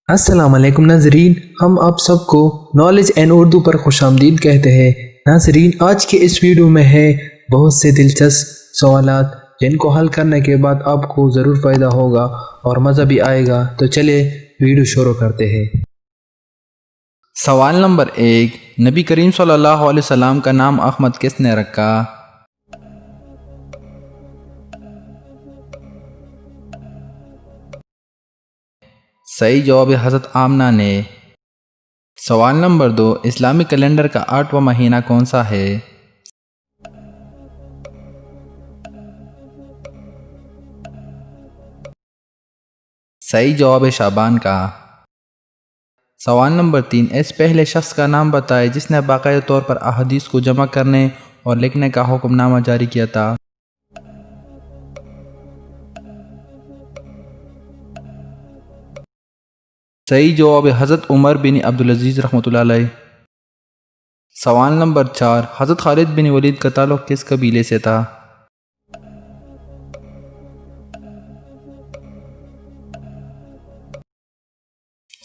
السلام علیکم ناظرین، ہم آپ سب کو نالج اینڈ اردو پر خوش آمدید کہتے ہیں۔ ناظرین، آج کے اس ویڈیو میں ہے بہت سے دلچسپ سوالات جن کو حل کرنے کے بعد آپ کو ضرور فائدہ ہوگا اور مزہ بھی آئے گا، تو چلے ویڈیو شروع کرتے ہیں۔ سوال نمبر 1، نبی کریم صلی اللہ علیہ وسلم کا نام احمد کس نے رکھا؟ صحیح جواب حضرت آمنہ نے۔ سوال نمبر 2، اسلامی کیلنڈر کا 8واں مہینہ کون سا ہے؟ صحیح جواب شعبان کا۔ سوال نمبر 3، اس پہلے شخص کا نام بتائے جس نے باقاعدہ طور پر احادیث کو جمع کرنے اور لکھنے کا حکم نامہ جاری کیا تھا۔ صحیح جواب حضرت عمر بن عبدالعزیز رحمۃ اللہ علیہ۔ سوال نمبر 4، حضرت خالد بن ولید کا تعلق کس قبیلے سے تھا؟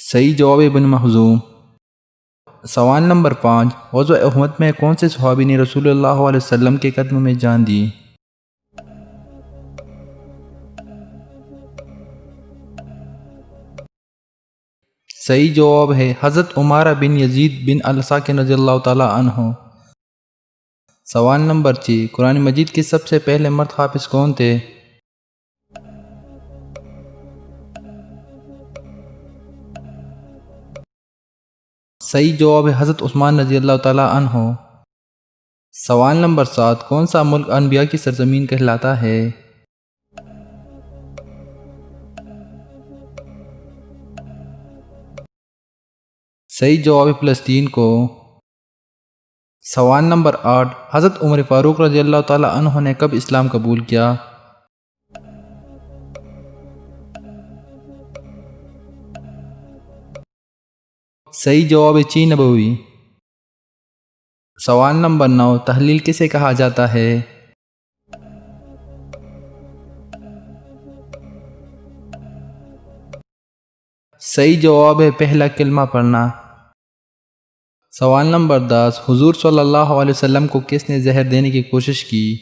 صحیح جواب بن مخزوم۔ سوال نمبر 5، غزوہ احد میں کون سے صحابی نے رسول اللہ علیہ وسلم کے قدموں میں جان دی؟ صحیح جواب ہے حضرت عمارہ بن یزید بن الساکن رضی اللہ تعالی عنہ۔ سوال نمبر 6، قرآن مجید کے سب سے پہلے مرد حافظ کون تھے؟ صحیح جواب ہے حضرت عثمان رضی اللہ تعالی عنہ۔ سوال نمبر 7، کون سا ملک انبیاء کی سرزمین کہلاتا ہے؟ صحیح جواب فلسطین کو۔ سوال نمبر 8، حضرت عمر فاروق رضی اللہ تعالی عنہ نے کب اسلام قبول کیا؟ صحیح جواب چی نبوی۔ سوال نمبر 9، تحلیل کسے کہا جاتا ہے؟ صحیح جواب ہے پہلا کلمہ پڑھنا۔ سوال نمبر 10، حضور صلی اللہ علیہ وسلم کو کس نے زہر دینے کی کوشش کی؟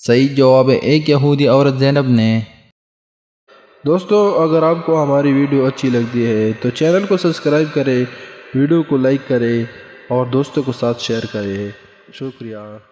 صحیح جواب ہے ایک یہودی عورت زینب نے۔ دوستو، اگر آپ کو ہماری ویڈیو اچھی لگتی ہے تو چینل کو سبسکرائب کریں، ویڈیو کو لائک کریں اور دوستوں کے ساتھ شیئر کریں۔ شکریہ۔